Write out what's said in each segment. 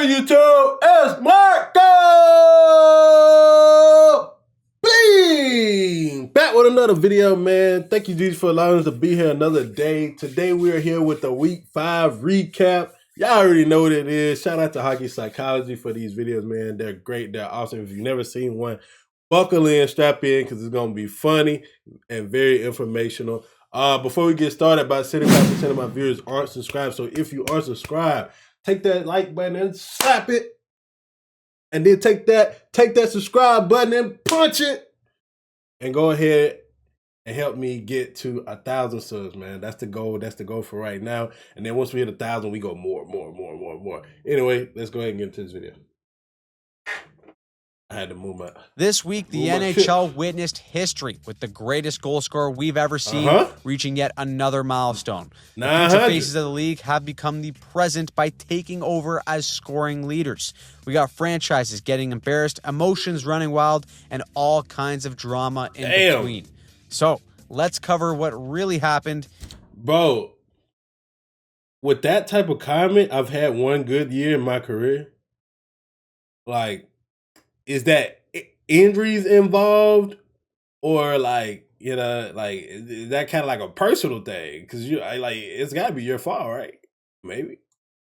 YouTube? It's Marco! Bling! Back with another video, man. Thank you, Jesus, for allowing us to be here another day. Today, we are here with the Week 5 recap. Y'all already know what it is. Shout out to Hockey Psychology for these videos, man. They're great. They're awesome. If you've never seen one, buckle in, strap in, because it's going to be funny and very informational. Before we get started, about 75% of my viewers aren't subscribed. So if you are subscribed, take that like button and slap it. And then take that subscribe button and punch it. And go ahead and help me get to 1,000 subs, man. That's the goal. That's the goal for right now. And then once we hit 1,000, we go more. Anyway, let's go ahead and get into this video. I had to move my... This week, the NHL witnessed history with the greatest goal scorer we've ever seen, reaching yet another milestone. The future faces of the league have become the present by taking over as scoring leaders. We got franchises getting embarrassed, emotions running wild, and all kinds of drama in between. So, let's cover what really happened. Bro, with that type of comment, I've had one good year in my career. Like... Is that injuries involved, or like, you know, like, is that kind of like a personal thing? Because you like, it's got to be your fault, right? Maybe.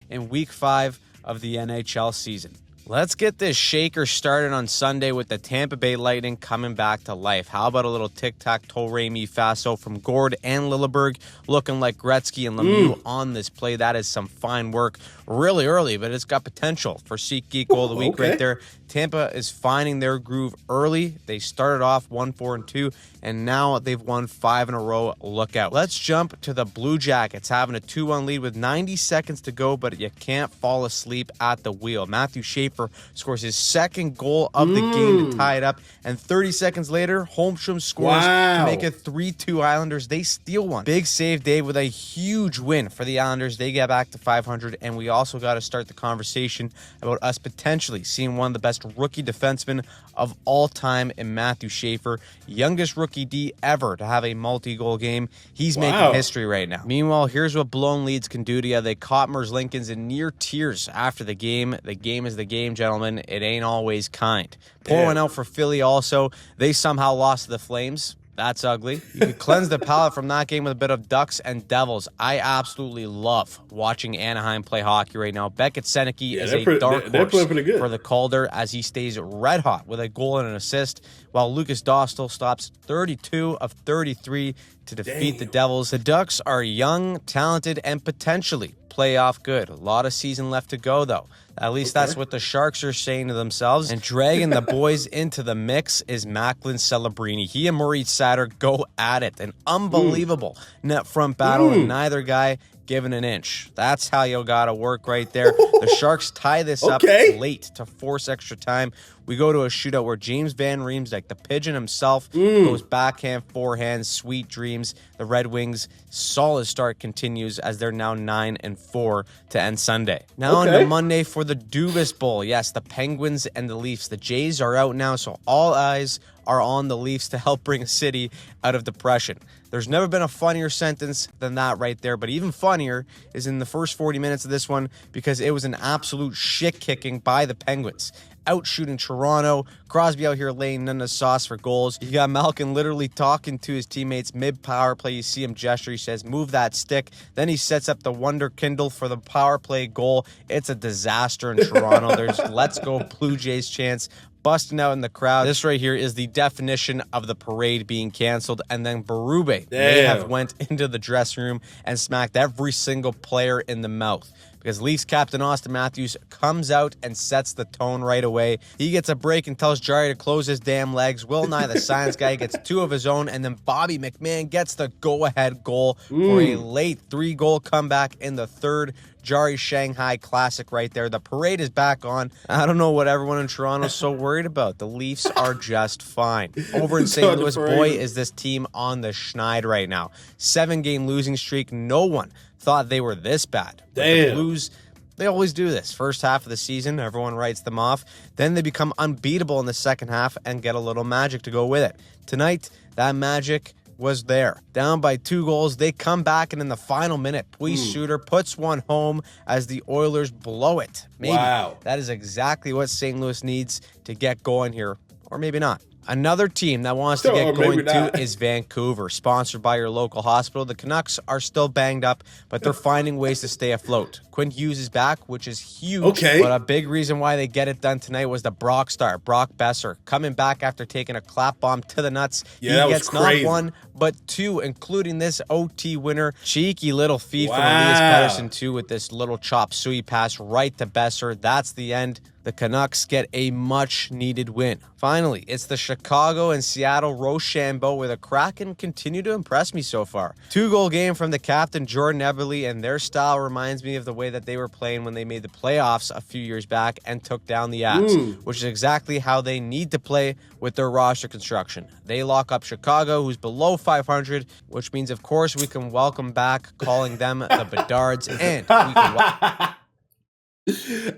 In Week 5 of the NHL season. Let's get this shaker started on Sunday with the Tampa Bay Lightning coming back to life. How about a little tic-tac-toe Remy-Faso from Gord and Lilleberg, looking like Gretzky and Lemieux on this play. That is some fine work really early, but it's got potential for SeatGeek Goal of the Week right there. Tampa is finding their groove early. They started off 1-4-2, and now they've won 5 in a row. Look out. Let's jump to the Blue Jackets, having a 2-1 lead with 90 seconds to go, but you can't fall asleep at the wheel. Matthew Schaefer scores his second goal of the game to tie it up, and 30 seconds later, Holmstrom scores to make it 3-2 Islanders. They steal one. Big save, Dave, with a huge win for the Islanders. They get back to 500, and we also got to start the conversation about us potentially seeing one of the best rookie defensemen of all time in Matthew Schaefer, youngest rookie D ever to have a multi-goal game. He's making history right now. Meanwhile, here's what blown leads can do to you. They caught Merzlikins in near tears after the game. The game is the game, gentlemen. It ain't always kind. Pour one out for Philly also. They somehow lost to the Flames. That's ugly. You can cleanse the palate from that game with a bit of Ducks and Devils. I absolutely love watching Anaheim play hockey right now. Beckett Seneke is a dark horse for the Calder as he stays red hot with a goal and an assist, while Lucas Dostal stops 32 of 33 to defeat the Devils. The Ducks are young, talented, and potentially playoff good. A lot of season left to go, though. At least that's what the Sharks are saying to themselves. And dragging the boys into the mix is Macklin Celebrini. He and Maurice Satter go at it. An unbelievable net front battle, and neither guy given an inch. That's how you gotta work right there. The Sharks tie this up late to force extra time. We go to a shootout where James Van Riemsdyk, the pigeon himself, goes backhand, forehand, sweet dreams. The Red Wings' solid start continues as they're now 9-4 to end Sunday. Now on to Monday for the Dubas Bowl. Yes, the Penguins and the Leafs. The Jays are out now, so all eyes are on the Leafs to help bring a city out of depression. There's never been a funnier sentence than that right there, but even funnier is in the first 40 minutes of this one because it was an absolute shit-kicking by the Penguins. Out shooting Toronto. Crosby out here laying none of the sauce for goals. You got Malkin literally talking to his teammates mid-power play. You see him gesture. He says, move that stick. Then he sets up the Wonder Kindle for the power play goal. It's a disaster in Toronto. There's let's go Blue Jays chance busting out in the crowd. This right here is the definition of the parade being canceled. And then Berube may have went into the dressing room and smacked every single player in the mouth, because Leafs captain Austin Matthews comes out and sets the tone right away. He gets a break and tells Jarry to close his damn legs. Will Nye, the science guy, gets 2 of his own, and then Bobby McMahon gets the go-ahead goal for a late 3-goal comeback in the third. Jarry Shanghai Classic right there. The parade is back on. I don't know what everyone in Toronto is so worried about. The Leafs are just fine. Over in St. Louis, boy, is this team on the schneid right now. 7-game losing streak. No one thought they were this bad. But the Blues, they always do this. First half of the season, everyone writes them off. Then they become unbeatable in the second half and get a little magic to go with it. Tonight, that magic was there. Down by 2 goals, they come back, and in the final minute, Puis Suter puts one home as the Oilers blow it. Maybe. Wow. That is exactly what St. Louis needs to get going here, or maybe not. Another team that wants to get going too is Vancouver, sponsored by your local hospital. The Canucks are still banged up, but they're finding ways to stay afloat. Quinn Hughes is back, which is huge. Okay. But a big reason why they get it done tonight was the Brock star, Brock Besser, coming back after taking a clap bomb to the nuts. Yeah, that was crazy. Not one, but 2, including this OT winner. Cheeky little feed from Elias Pettersson, too, with this little chop suey pass right to Besser. That's the end. The Canucks get a much-needed win. Finally, it's the Chicago and Seattle Rochambeau, where the Kraken continue to impress me so far. 2-goal game from the captain, Jordan Eberle, and their style reminds me of the way that they were playing when they made the playoffs a few years back and took down the Avs, which is exactly how they need to play with their roster construction. They lock up Chicago, who's below 500, which means, of course, we can welcome back calling them the Bedards, and we can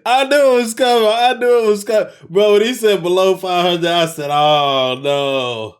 I knew it was coming. Bro, when he said below 500, I said, oh, no.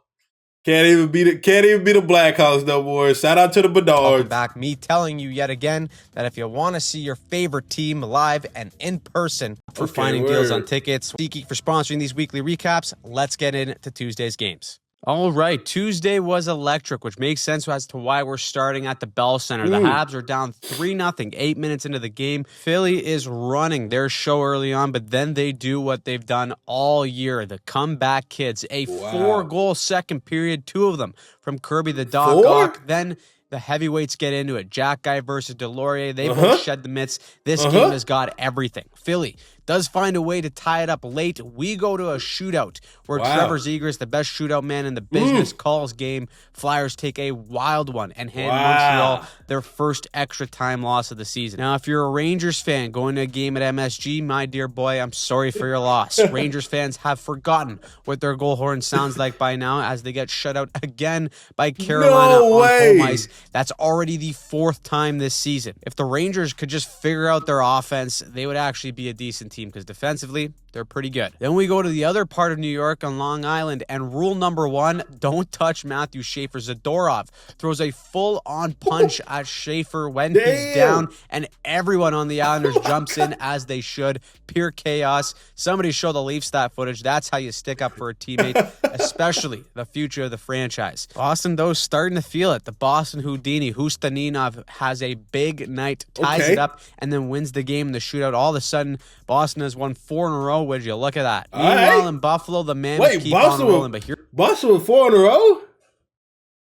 Can't even be the Blackhawks no more. Shout out to the Bedards. Back, me telling you yet again that if you want to see your favorite team live and in person for finding deals on tickets, SeatGeek for sponsoring these weekly recaps, let's get into Tuesday's games. All right, Tuesday was electric, which makes sense as to why we're starting at the Bell Center. The Habs are down 3-0, 8 minutes into the game. Philly is running their show early on, but then they do what they've done all year, the comeback kids. A 4-goal second period, 2 of them from Kirby the Doc Ock. Then the heavyweights get into it. Jack Guy versus Delorier. They both shed the mitts. This game has got everything. Philly does find a way to tie it up late. We go to a shootout where Trevor Zegras, the best shootout man in the business, calls game. Flyers take a wild one and hand Montreal their first extra time loss of the season. Now, if you're a Rangers fan going to a game at MSG, my dear boy, I'm sorry for your loss. Rangers fans have forgotten what their goal horn sounds like by now as they get shut out again by Carolina on home ice. That's already the 4th time this season. If the Rangers could just figure out their offense, they would actually be a decent team because defensively, they're pretty good. Then we go to the other part of New York on Long Island, and rule number 1, don't touch Matthew Schaefer. Zadorov throws a full-on punch at Schaefer when he's down, and everyone on the Islanders jumps in as they should. Pure chaos. Somebody show the Leafs that footage. That's how you stick up for a teammate, especially the future of the franchise. Boston, though, starting to feel it. The Boston Houdini, Hustaninov, has a big night, ties it up, and then wins the game in the shootout. All of a sudden, Boston has won 4 in a row. Would you look at that? Meanwhile, in Buffalo, the man keep on rolling. But Boston with 4 in a row?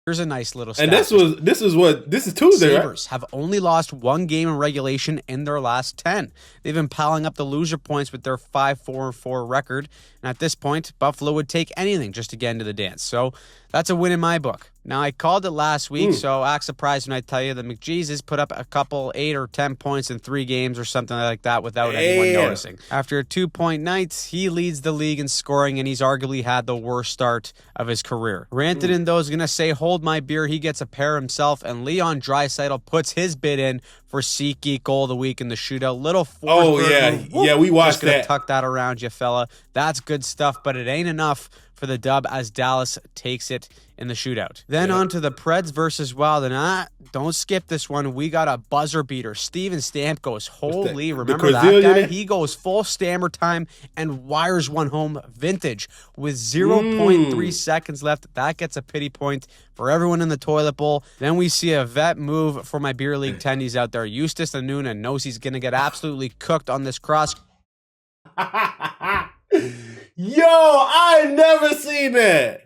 Here's a nice little stat. And this is Tuesday, Sabres have only lost 1 game in regulation in their last 10. They've been piling up the loser points with their 5-4-4 record. And at this point, Buffalo would take anything just to get into the dance. So that's a win in my book. Now, I called it last week, so act surprised when I tell you that McJesus put up a couple 8 or 10 points in 3 games or something like that without anyone noticing. After a 2-point night, he leads the league in scoring, and he's arguably had the worst start of his career. Rantanen, though, is going to say, hold my beer. He gets a pair himself, and Leon Draisaitl puts his bid in for SeatGeek goal of the week in the shootout. Little Forsberg. Yeah, we watched that. Just gonna tuck that around you, fella. That's good stuff, but it ain't enough for the dub as Dallas takes it in the shootout. Then on to the Preds versus Wild, and don't skip this one. We got a buzzer beater. Steven Stamkos. Holy, remember that guy? He goes full Stammer time and wires one home vintage with 0.3 seconds left. That gets a pity point for everyone in the toilet bowl. Then we see a vet move for my beer league tendies out there. Eustace Anuna knows he's going to get absolutely cooked on this cross. Yo, I never seen that.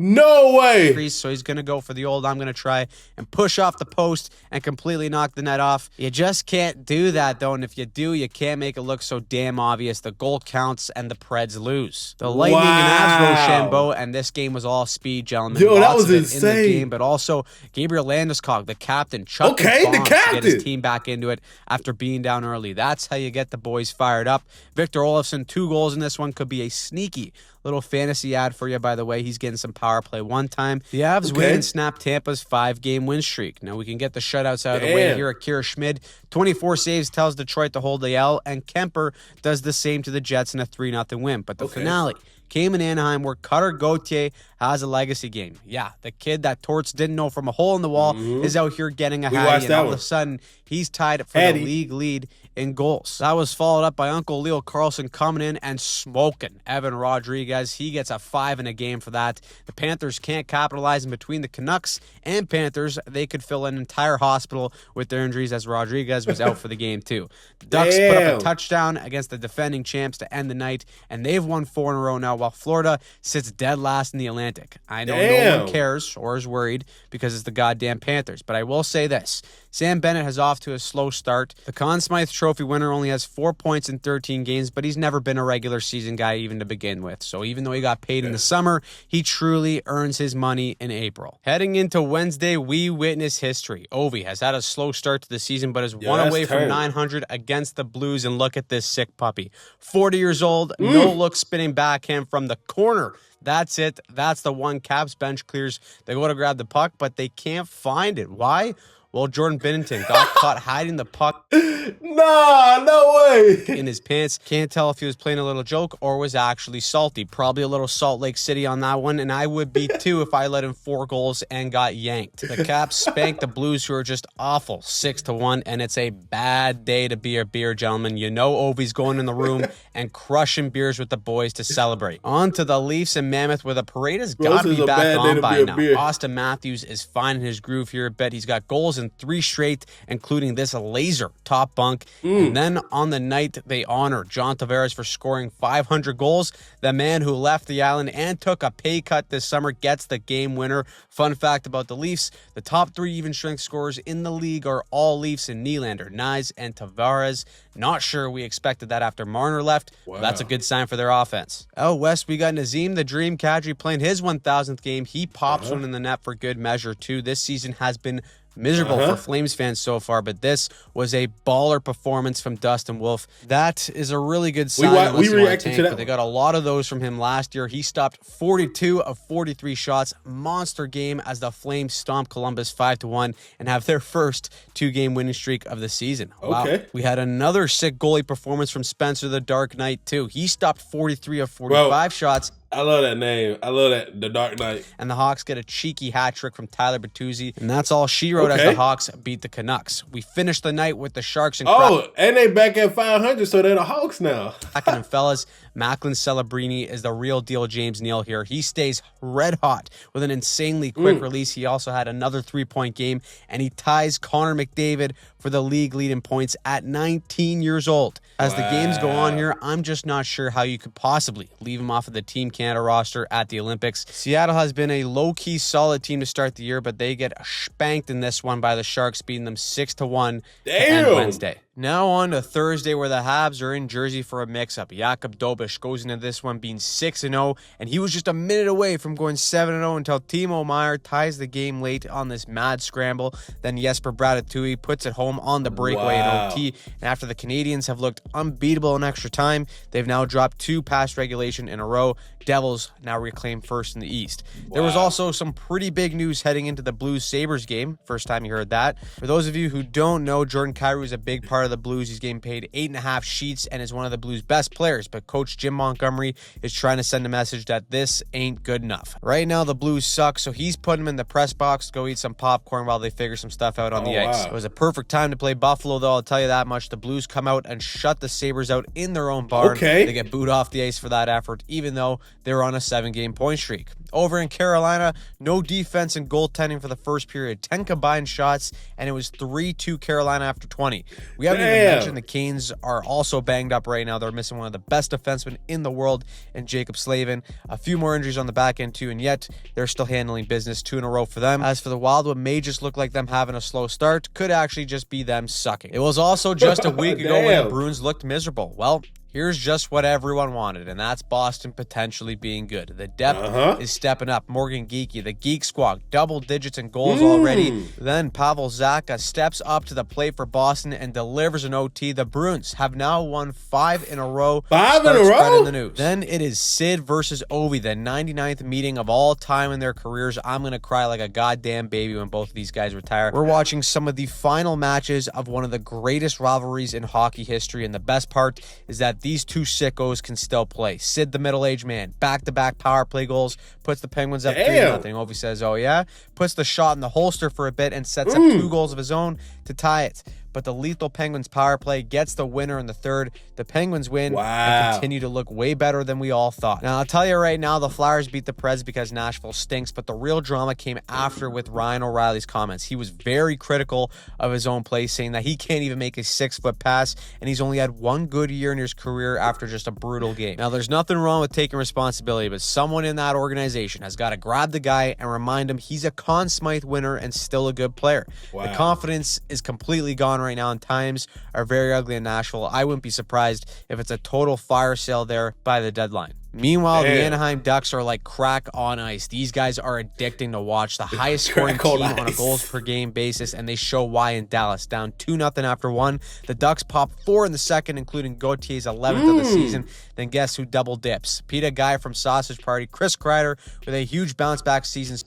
No way. So he's going to go for the old I'm going to try and push off the post and completely knock the net off. You just can't do that, though. And if you do, you can't make it look so damn obvious. The goal counts and the Preds lose. The Lightning and Avs Rochambeau, and this game was all speed, gentlemen. Yo, that Lots was of it insane. in the game, but also Gabriel Landeskog, the captain, chucked bombs to get his team back into it after being down early. That's how you get the boys fired up. Victor Olofsson, 2 goals in this one, could be a sneaky little fantasy ad for you, by the way. He's getting some power play one time. The Avs win and snap Tampa's 5-game win streak. Now we can get the shutouts out of the way here. Akira Schmid, 24 saves, tells Detroit to hold the L, and Kemper does the same to the Jets in a 3-0 win. But the finale came in Anaheim, where Cutter Gauthier has a legacy game. Yeah, the kid that Torts didn't know from a hole in the wall is out here getting a hattie, and all of a sudden, he's tied for the league lead in goals. That was followed up by Uncle Leo Carlson coming in and smoking Evan Rodriguez. He gets a 5 in a game for that. The Panthers can't capitalize, in between the Canucks and Panthers, they could fill an entire hospital with their injuries, as Rodriguez was out for the game too. The Ducks put up a touchdown against the defending champs to end the night, and they've won 4 in a row now, while Florida sits dead last in the Atlantic. I know no one cares or is worried because it's the goddamn Panthers, but I will say this. Sam Bennett has off to a slow start. The Conn Smythe Trophy winner only has 4 points in 13 games, but he's never been a regular season guy even to begin with. So even though he got paid in the summer, he truly earns his money in April. Heading into Wednesday, we witness history. Ovi has had a slow start to the season, but is one away from 900 against the Blues, and look at this sick puppy. 40 years old, no look spinning backhand from the corner. That's it. That's the one. Caps bench clears. They go to grab the puck, but they can't find it. Why? Well, Jordan Binnington got caught hiding the puck no way in his pants. Can't tell if he was playing a little joke or was actually salty. Probably a little Salt Lake City on that one, and I would be too if I let in 4 goals and got yanked. The Caps spanked the Blues, who are just awful, 6-1, and it's a bad day to be a beer gentleman. You know Ovi's going in the room and crushing beers with the boys to celebrate. On to the Leafs and Mammoth, where the parade has got to be back on by now. Austin Matthews is finding his groove here a bit. He's got goals in 3 straight, including this laser top bunk. And then on the night, they honor John Tavares for scoring 500 goals. The man who left the island and took a pay cut this summer gets the game winner. Fun fact about the Leafs, the top 3 even strength scorers in the league are all Leafs, in Nylander, Nyes, and Tavares. Not sure we expected that after Marner left. Wow. That's a good sign for their offense. Out west, we got Nazem the Dream Kadri playing his 1,000th game. He pops one in the net for good measure too. This season has been miserable for Flames fans so far, but this was a baller performance from Dustin Wolf. That is a really good sign. We reacted to that. They got a lot of those from him last year. He stopped 42 of 43 shots. Monster game as the Flames stomp Columbus 5-1 and have their first 2-game winning streak of the season. Wow. We had another sick goalie performance from Spencer the Dark Knight too. He stopped 43 of 45 shots. I love that name. I love that, the Dark Knight. And the Hawks get a cheeky hat trick from Tyler Bertuzzi. And that's all she wrote as the Hawks beat the Canucks. We finished the night with the Sharks and and they back at 500, so they're the Hawks now. And fellas, Macklin Celebrini is the real deal James Neal here. He stays red hot with an insanely quick release. He also had another 3-point game, and he ties Connor McDavid for the league lead in points at 19 years old. As the games go on here, I'm just not sure how you could possibly leave him off of the Team Canada roster at the Olympics. Seattle has been a low-key solid team to start the year, but they get spanked in this one by the Sharks, beating them 6-1 to end Wednesday. Now on to Thursday, where the Habs are in Jersey for a mix-up. Jakub Dobish goes into this one being 6-0, and he was just a minute away from going 7-0 until Timo Meier ties the game late on this mad scramble. Then Jesper Bradatui puts it home on the breakaway in OT. And after the Canadians have looked unbeatable in extra time, they've now dropped 2 past regulation in a row. Devils now reclaim first in the East. There was also some pretty big news heading into the Blues-Sabres game. First time you heard that. For those of you who don't know, Jordan Kyrou is a big part of the Blues. He's getting paid 8.5 sheets and is one of the Blues' best players, but Coach Jim Montgomery is trying to send a message that this ain't good enough. Right now, the Blues suck, so he's putting him in the press box to go eat some popcorn while they figure some stuff out on the ice. It was a perfect time to play Buffalo, though, I'll tell you that much. The Blues come out and shut the Sabres out in their own barn. They get booed off the ice for that effort, even though they're on a 7-game point streak. Over in Carolina, no defense and goaltending for the first period. 10 combined shots, and it was 3-2 Carolina after 20. We haven't even mentioned the Canes are also banged up right now. They're missing one of the best defensemen in the world in Jacob Slavin. A few more injuries on the back end too, and yet they're still handling business. 2 in a row for them. As for the Wild, what may just look like them having a slow start could actually just be them sucking. It was also just a week ago when the Bruins looked miserable. Well, here's just what everyone wanted, and that's Boston potentially being good. The depth is stepping up. Morgan Geekie, the Geek Squad, double digits in goals already. Then Pavel Zacha steps up to the plate for Boston and delivers an OT. The Bruins have now won 5 in a row. 5 in a row? In the news. Then it is Sid versus Ovi, the 99th meeting of all time in their careers. I'm going to cry like a goddamn baby when both of these guys retire. We're watching some of the final matches of one of the greatest rivalries in hockey history, and the best part is that but these two sickos can still play. Sid, the middle-aged man, back-to-back power play goals, puts the Penguins up 3-0. Ovi says, oh yeah? Puts the shot in the holster for a bit and sets up 2 goals of his own to tie it. But the lethal Penguins power play gets the winner in the third. The Penguins win and continue to look way better than we all thought. Now, I'll tell you right now, the Flyers beat the Preds because Nashville stinks, but the real drama came after with Ryan O'Reilly's comments. He was very critical of his own play, saying that he can't even make a 6-foot pass, and he's only had 1 good year in his career after just a brutal game. Now, there's nothing wrong with taking responsibility, but someone in that organization has got to grab the guy and remind him he's a Conn Smythe winner and still a good player. The confidence is completely gone right now, and times are very ugly in Nashville. I wouldn't be surprised if it's a total fire sale there by the deadline. Meanwhile, the Anaheim Ducks are like crack on ice. These guys are addicting to watch. The highest scoring team on a goals per game basis, and they show why in Dallas. Down 2-0 after 1. The Ducks pop 4 in the second, including Gautier's 11th of the season. Then guess who double dips? Peter Guy from Sausage Party, Chris Kreider with a huge bounce back season.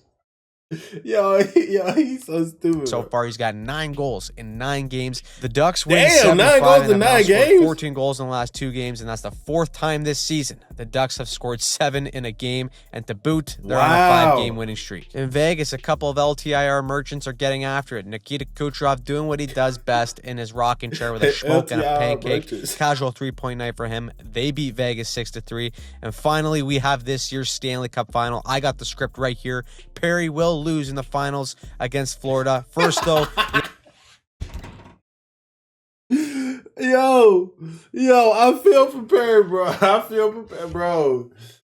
Yo, he's so stupid. So far, he's got 9 goals in 9 games. The Ducks win 7-5 9 goals in 9 games. 14 goals in the last 2 games, and that's the 4th time this season the Ducks have scored 7 in a game, and to boot, they're on a 5-game winning streak. In Vegas, a couple of LTIR merchants are getting after it. Nikita Kucherov doing what he does best in his rocking chair with a smoke and a pancake. Casual 3-point night for him. They beat Vegas 6-3. And finally, we have this year's Stanley Cup final. I got the script right here. Perry will lose in the finals against Florida. First, though... Yo, I feel prepared, bro. I feel prepared, bro.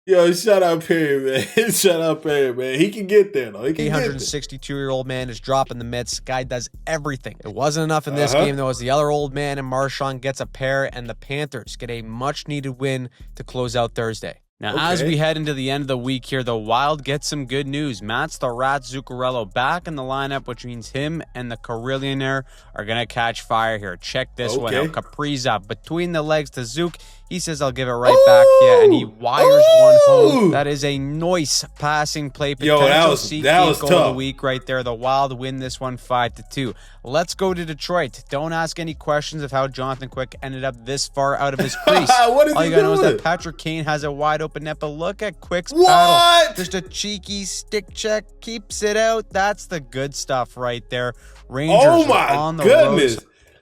Yo, shout out Perry, man. Shout out Perry, man. He can get there, though. He can 862-year-old man is dropping the mitts. Guy does everything. It wasn't enough in this game, though, as the other old man and Marchand gets a pair, and the Panthers get a much-needed win to close out Thursday. Now, as we head into the end of the week here, the Wild gets some good news. Mats the Rat Zuccarello back in the lineup, which means him and the Carillionaire are going to catch fire here. Check this one out. Kaprizov between the legs to Zook. He says, I'll give it right back to you, and he wires one home. That is a nice passing play. Potential that was goal tough. of the week right there. The Wild win this one 5-2. Let's go to Detroit. Don't ask any questions of how Jonathan Quick ended up this far out of his crease. What is All he you gotta doing? know is that Patrick Kane has a wide open net, but look at Quick's paddle. Just a cheeky stick check, keeps it out. That's the good stuff right there. Rangers are on the road.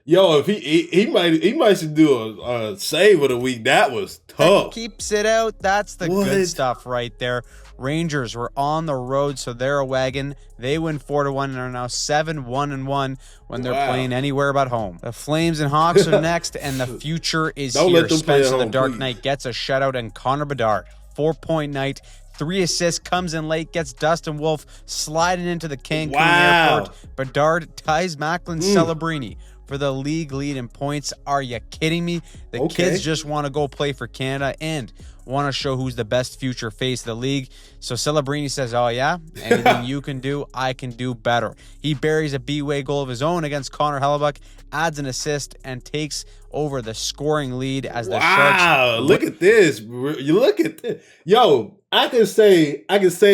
Yo, if he might should do a save of the week. That was tough. Keeps it out. That's the good stuff right there. Rangers were on the road, so they're a wagon. They win 4-1 and are now 7-1-1 when they're playing anywhere but home. The Flames and Hawks are next, and the future is here. Spencer the Dark Knight gets a shutout, and Connor Bedard, 4-point night. 3 assists, comes in late, gets Dustin Wolf sliding into the Cancun airport. Bedard ties Macklin Celebrini for the league lead in points. Are you kidding me? The kids just want to go play for Canada and want to show who's the best future face of the league. So Celebrini says, oh yeah, anything you can do, I can do better. He buries a B-way goal of his own against Connor Hellebuck, adds an assist, and takes over the scoring lead as the Sharks. Look at this. You look at this. Yo, I can say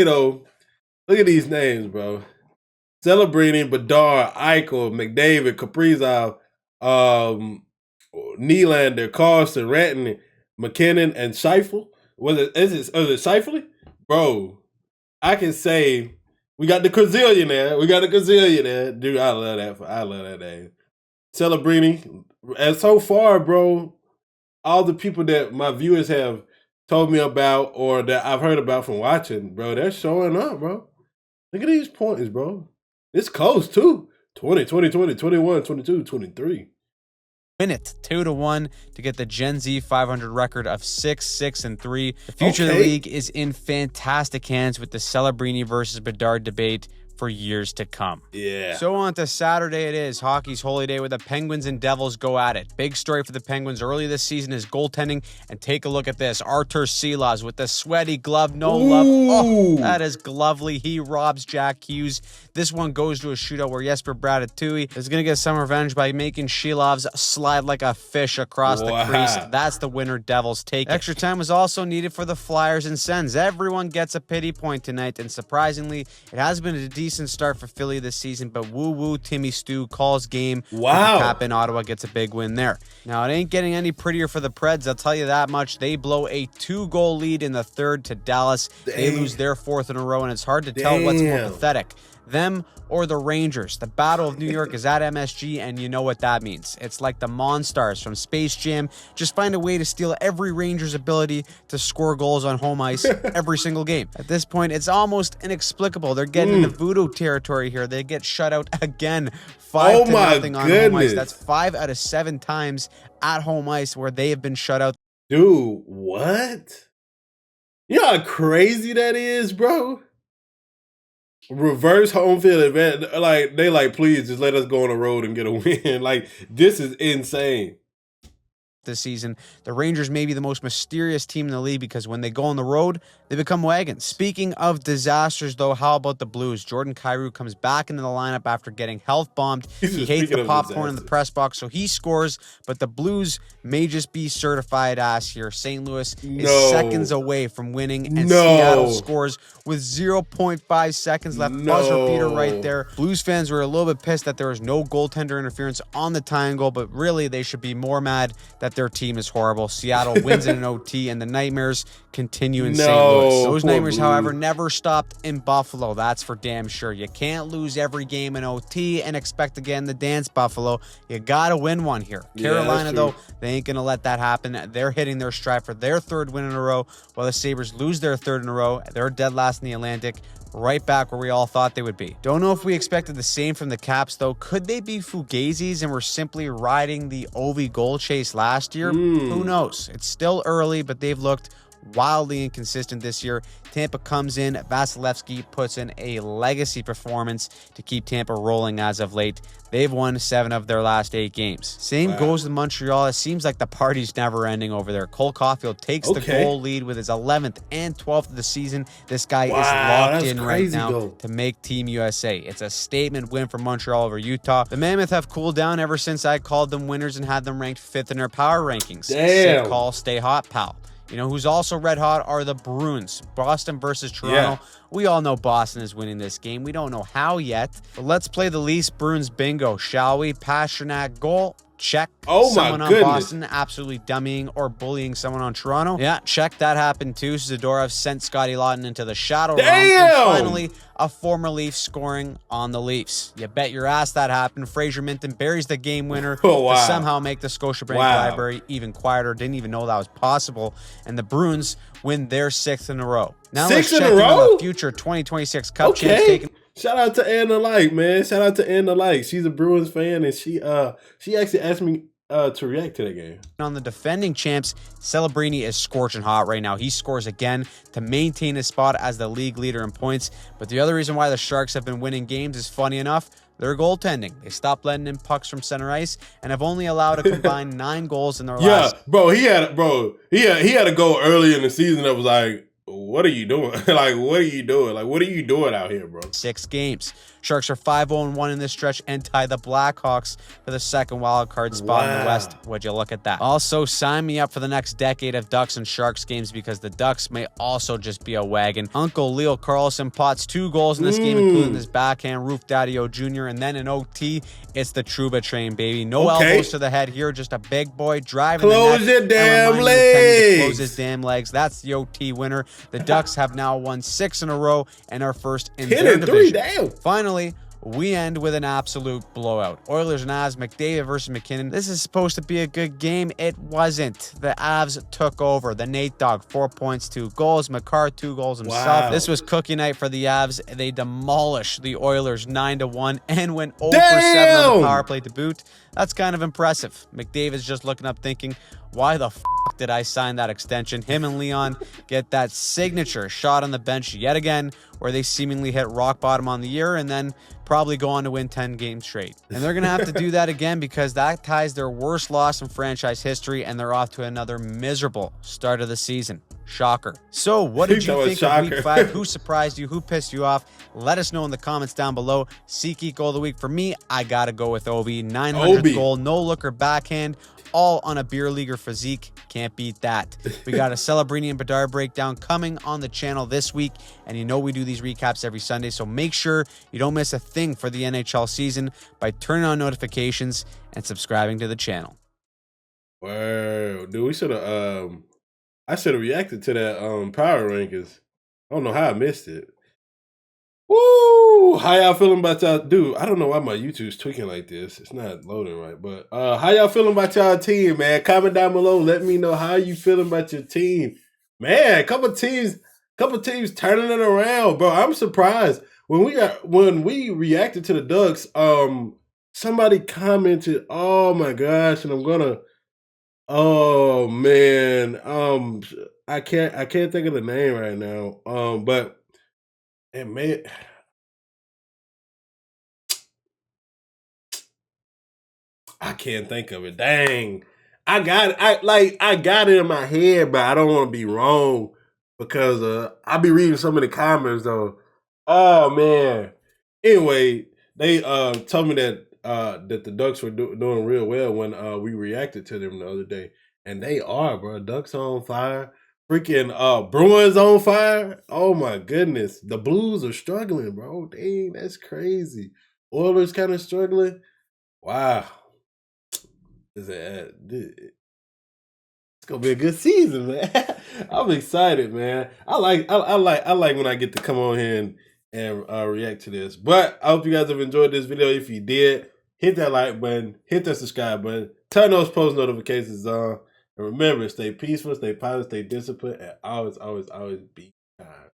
though, look at these names, bro. Celebrini, Bedard, Eichel, McDavid, Kaprizov, Nylander, Carlson, Rantanen, McKinnon, and Scheifele. Is it Scheifele? Bro, I can say we got the Gazillionaire. Dude, I love that name. Celebrini. And so far, bro, all the people that my viewers have told me about or that I've heard about from watching, bro, they're showing up, bro. Look at these points, bro. It's close, too. 20, 21, 22, 23. Win it 2-1 to get the Gen Z 500 record of 6-6-3. The future of the league is in fantastic hands with the Celebrini versus Bedard debate for years to come. Yeah. So on to Saturday it is. Hockey's holy day where the Penguins and Devils go at it. Big story for the Penguins early this season is goaltending. And take a look at this. Artur Silas with the sweaty glove, no love. Oh, that is glovely. He robs Jack Hughes. This one goes to a shootout where Jesper Bradatui is going to get some revenge by making Shilovs slide like a fish across the crease. That's the winner. Devils take it. Extra time was also needed for the Flyers and Sens. Everyone gets a pity point tonight, and surprisingly, it has been a decent decent start for Philly this season, but woo-woo Timmy Stu calls game. Wow. Cap in Ottawa gets a big win there. Now, it ain't getting any prettier for the Preds, I'll tell you that much. They blow a 2-goal lead in the third to Dallas. They lose their 4th in a row, and it's hard to tell what's more pathetic, them or the Rangers. The Battle of New York is at MSG, and you know what that means. It's like the Monstars from Space Jam. Just find a way to steal every Rangers' ability to score goals on home ice every single game. At this point, it's almost inexplicable. They're getting into voodoo territory here. They get shut out again, 5-0 on home ice. That's 5 out of 7 times at home ice where they have been shut out. Dude, what? You know how crazy that is, bro? Reverse home field advantage. Like, they like, please just let us go on the road and get a win. Like, this is insane. This season, the Rangers may be the most mysterious team in the league because when they go on the road, they become wagons. Speaking of disasters, though, how about the Blues? Jordan Kyrou comes back into the lineup after getting health bombed. He hates the popcorn in the press box, so he scores, but the Blues may just be certified ass here. St. Louis is seconds away from winning, and Seattle scores with 0.5 seconds left. Buzzer beater right there. Blues fans were a little bit pissed that there was no goaltender interference on the tying goal, but really they should be more mad that their team is horrible. Seattle wins in an OT, and the nightmares continue in St. Louis. Those nightmares, however, never stopped in Buffalo. That's for damn sure. You can't lose every game in OT and expect to get in the dance, Buffalo. You gotta win one here. Carolina, though, they ain't gonna let that happen. They're hitting their stride for their 3rd win in a row, while the Sabres lose their 3rd in a row. They're dead last in the Atlantic, right back where we all thought they would be. Don't know if we expected the same from the Caps, though. Could they be Fugazis and were simply riding the Ovi goal chase last year? Who knows? It's still early, but they've looked wildly inconsistent this year. Tampa comes in. Vasilevsky puts in a legacy performance to keep Tampa rolling as of late. They've won 7 of their last 8 games. Same goes with Montreal. It seems like the party's never ending over there. Cole Caulfield takes the goal lead with his 11th and 12th of the season. This guy is locked in right now to make Team USA. It's a statement win for Montreal over Utah. The Mammoth have cooled down ever since I called them winners and had them ranked 5th in their power rankings. Sick call, stay hot, pal. You know who's also red hot are the Bruins. Boston versus Toronto. We all know Boston is winning this game. We don't know how yet. But let's play the Leafs Bruins bingo, shall we? Pastrnak goal. Check. Someone on Boston absolutely dummying or bullying someone on Toronto. Yeah, check. That happened too. Zadorov sent Scotty Lawton into the shadow realm. And finally, a former Leaf scoring on the Leafs. You bet your ass that happened. Fraser Minton buries the game winner to somehow make the Scotiabank Library even quieter. Didn't even know that was possible. And the Bruins win their 6th in a row. Now let's check in on the future 2026 Cup champs taking. Shout out to Anna Light, man. Shout out to Anna Light. She's a Bruins fan, and she actually asked me to react to that game. On the defending champs, Celebrini is scorching hot right now. He scores again to maintain his spot as the league leader in points. But the other reason why the Sharks have been winning games is, funny enough, their goaltending. They stopped letting in pucks from center ice and have only allowed a combined 9 goals in their last. Yeah, bro. He had a goal early in the season that was like, what are you doing? Like, what are you doing? Like, what are you doing out here, bro? 6 games. Sharks are 5-0-1 in this stretch and tie the Blackhawks for the 2nd wild card spot in the West. Would you look at that? Also, sign me up for the next decade of Ducks and Sharks games because the Ducks may also just be a wagon. Uncle Leo Carlson pots 2 goals in this game, including this backhand Roof Daddy-O Jr. And then in OT, it's the Trouba train, baby. No elbows to the head here, just a big boy driving the net. Close your damn legs. Close his damn legs. That's the OT winner. The Ducks have now won 6 in a row and are first in their division. Damn. Finally, we end with an absolute blowout. Oilers and Avs, McDavid versus McKinnon. This is supposed to be a good game. It wasn't. The Avs took over. The Nate Dogg, 4 points, 2 goals. McCarr, 2 goals himself. This was cookie night for the Avs. They demolished the Oilers 9-1 and went 0 for 7 on the power play to boot. That's kind of impressive. McDavid's just looking up thinking, why the f did I sign that extension? Him and Leon get that signature shot on the bench yet again, where they seemingly hit rock bottom on the year and then probably go on to win 10 games straight. And they're going to have to do that again because that ties their worst loss in franchise history, and they're off to another miserable start of the season. Shocker. So what did you think of Week 5? Who surprised you? Who pissed you off? Let us know in the comments down below. SeatGeek goal of the week for me, I got to go with Ovi. 900 goal, no-looker backhand. all on a beer leaguer physique. Can't beat that. We got a Celebrini and Bedard breakdown coming on the channel this week, and you know we do these recaps every Sunday, so make sure you don't miss a thing for the NHL season by turning on notifications and subscribing to the channel. Wow, dude, we should have. I should have reacted to that power rankings. I don't know how I missed it. Woo! How y'all feeling about y'all? Dude, I don't know why my YouTube's tweaking like this. It's not loading right. But how y'all feeling about y'all team, man? Comment down below. Let me know how you feeling about your team. Man, couple teams turning it around, bro. I'm surprised. When we reacted to the Ducks, somebody commented, oh my gosh, and I'm gonna oh man. I can't think of the name right now. But it may I can't think of it. Dang. I got it in my head, but I don't want to be wrong because I be reading some of the comments though. Oh man. Anyway, they told me that that the Ducks were doing real well when we reacted to them the other day. And they are, bro. Ducks on fire. Freaking Bruins on fire. Oh my goodness. The Blues are struggling, bro. Dang, that's crazy. Oilers kind of struggling. Wow. It's gonna be a good season, man. I'm excited, man. I like when I get to come on here and react to this. But I hope you guys have enjoyed this video. If you did, hit that like button, hit that subscribe button, turn those post notifications on, and remember, stay peaceful, stay positive, stay disciplined, and always be kind.